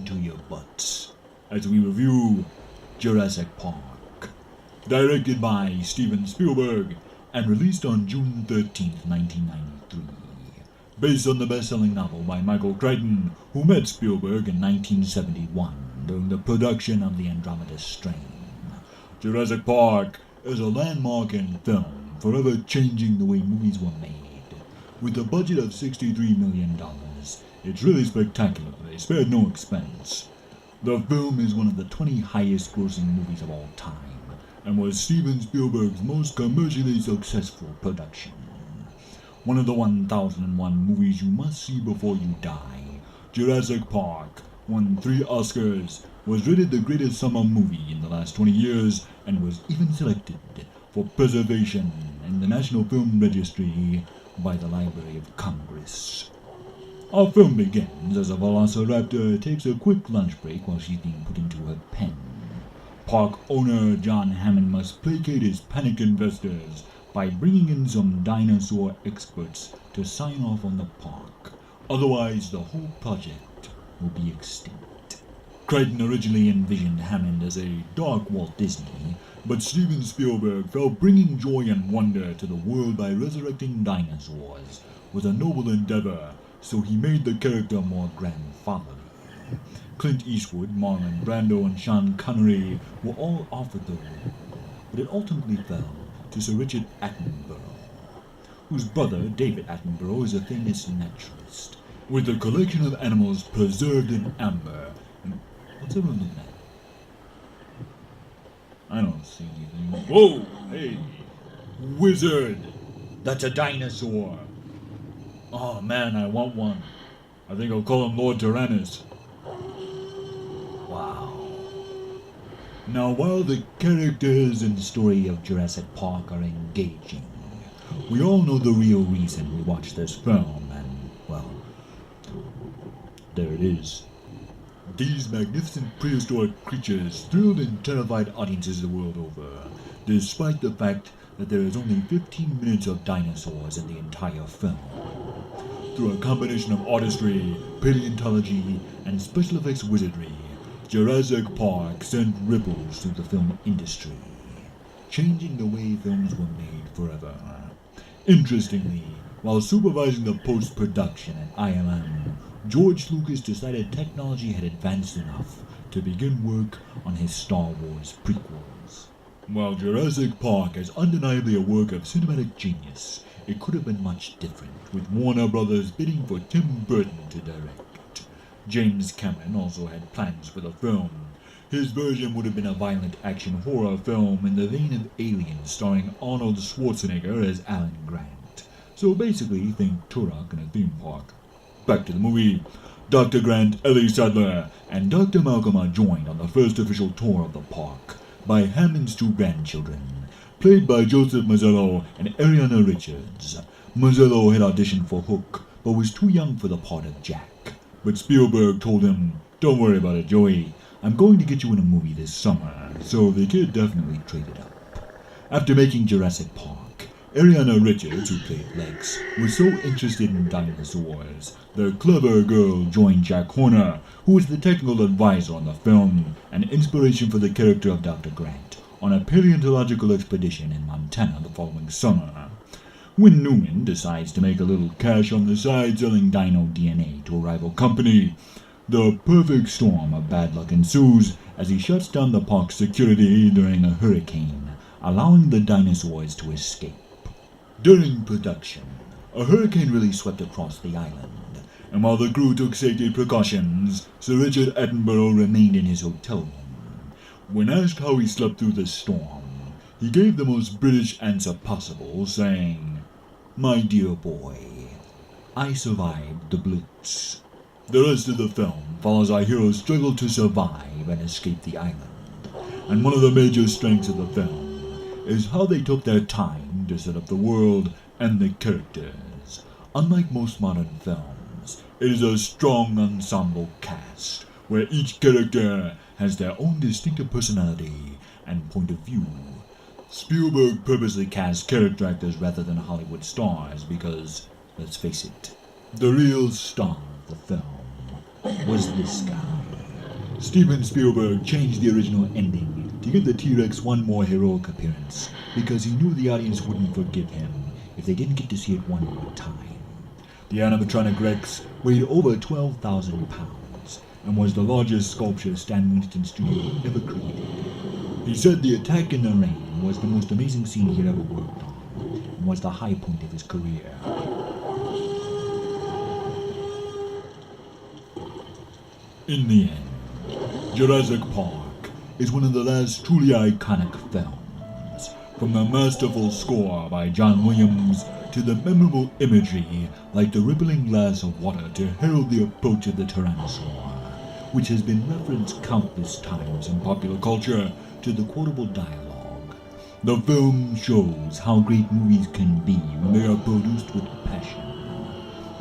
into your butts as we review Jurassic Park, directed by Steven Spielberg and released on June 13th, 1993. Based on the best-selling novel by Michael Crichton, who met Spielberg in 1971 during the production of The Andromeda Strain. Jurassic Park is a landmark in film, forever changing the way movies were made. With a budget of $63 million, it's really spectacular. They spared no expense. The film is one of the 20 highest-grossing movies of all time, and was Steven Spielberg's most commercially successful production. One of the 1001 movies you must see before you die, Jurassic Park won 3 Oscars, was rated the greatest summer movie in the last 20 years, and was even selected for preservation in the National Film Registry by the Library of Congress. Our film begins as a velociraptor takes a quick lunch break while she's being put into her pen. Park owner John Hammond must placate his panicked investors by bringing in some dinosaur experts to sign off on the park. Otherwise, the whole project will be extinct. Crichton originally envisioned Hammond as a dark Walt Disney, but Steven Spielberg felt bringing joy and wonder to the world by resurrecting dinosaurs was a noble endeavor, so he made the character more grandfatherly. Clint Eastwood, Marlon Brando, and Sean Connery were all offered the role, but it ultimately fell to Sir Richard Attenborough, whose brother, David Attenborough, is a famous naturalist, with a collection of animals preserved in amber. And what's everyone looking at? I don't see anything. Whoa! Hey! Wizard! That's a dinosaur! Oh man, I want one. I think I'll call him Lord Tyrannus. Wow. Now, while the characters and story of Jurassic Park are engaging, we all know the real reason we watch this film, and, well, there it is. These magnificent prehistoric creatures thrilled and terrified audiences the world over, despite the fact that there is only 15 minutes of dinosaurs in the entire film. Through a combination of artistry, paleontology, and special effects wizardry, Jurassic Park sent ripples through the film industry, changing the way films were made forever. Interestingly, while supervising the post-production at ILM, George Lucas decided technology had advanced enough to begin work on his Star Wars prequels. While Jurassic Park is undeniably a work of cinematic genius, it could have been much different, with Warner Brothers bidding for Tim Burton to direct. James Cameron also had plans for the film. His version would have been a violent action horror film in the vein of Alien, starring Arnold Schwarzenegger as Alan Grant. So basically, think Turok in a theme park. Back to the movie. Dr. Grant, Ellie Sadler, and Dr. Malcolm are joined on the first official tour of the park by Hammond's 2 grandchildren, played by Joseph Mazzello and Ariana Richards. Mazzello had auditioned for Hook, but was too young for the part of Jack. But Spielberg told him, "Don't worry about it, Joey. I'm going to get you in a movie this summer," so the kid definitely traded up. After making Jurassic Park, Ariana Richards, who played Lex, was so interested in dinosaurs, the clever girl joined Jack Horner, who was the technical advisor on the film and inspiration for the character of Dr. Grant, on a paleontological expedition in Montana the following summer. When Newman decides to make a little cash on the side selling dino DNA to a rival company, the perfect storm of bad luck ensues as he shuts down the park's security during a hurricane, allowing the dinosaurs to escape. During production, a hurricane really swept across the island, and while the crew took safety precautions, Sir Richard Attenborough remained in his hotel room. When asked how he slept through the storm, he gave the most British answer possible, saying, "My dear boy, I survived the Blitz." The rest of the film follows our heroes struggle to survive and escape the island, and one of the major strengths of the film is how they took their time to set up the world and the characters. Unlike most modern films, it is a strong ensemble cast, where each character has their own distinctive personality and point of view. Spielberg purposely cast character actors rather than Hollywood stars because, let's face it, the real star of the film was this guy. Steven Spielberg changed the original ending to give the T-Rex one more heroic appearance because he knew the audience wouldn't forgive him if they didn't get to see it one more time. The animatronic Rex weighed over 12,000 pounds and was the largest sculpture Stan Winston's studio ever created. He said the attack in the rain was the most amazing scene he had ever worked on and was the high point of his career. In the end, Jurassic Park is one of the last truly iconic films. From the masterful score by John Williams to the memorable imagery like the rippling glass of water to herald the approach of the Tyrannosaur, which has been referenced countless times in popular culture to the quotable dialogue. The film shows how great movies can be when they are produced with passion.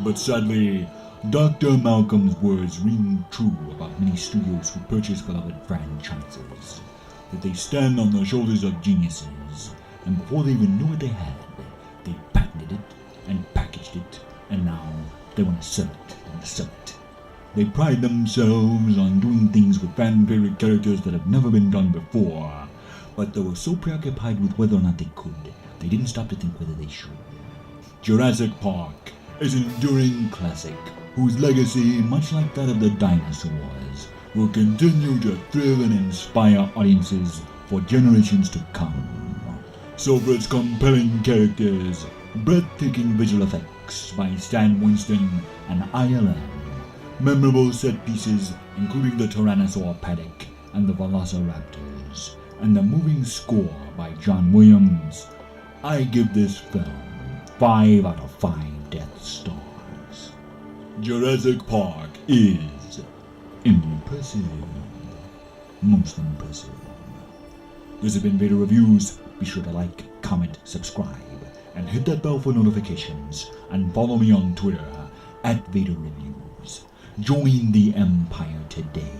But sadly, Dr. Malcolm's words ring true about many studios who purchase beloved franchises, that they stand on the shoulders of geniuses, and before they even knew what they had, they patented it and packaged it, and now they want to sell it and sell it. They pride themselves on doing things with fan-favorite characters that have never been done before, but they were so preoccupied with whether or not they could, they didn't stop to think whether they should. Jurassic Park is an enduring classic whose legacy, much like that of the dinosaurs, will continue to thrill and inspire audiences for generations to come. So for its compelling characters, breathtaking visual effects by Stan Winston and ILM, memorable set pieces including the Tyrannosaur paddock and the Velociraptors, and the moving score by John Williams, I give this film 5 out of 5 Death Stars. Jurassic Park is impressive. Most impressive. This has been Vader Reviews. Be sure to like, comment, subscribe, and hit that bell for notifications, and follow me on Twitter at Vader Reviews. Join the Empire today.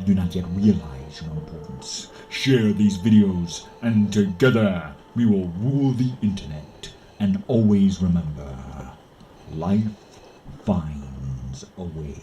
You do not yet realize your importance. Share these videos, and together we will rule the internet. And always remember, life finds a way.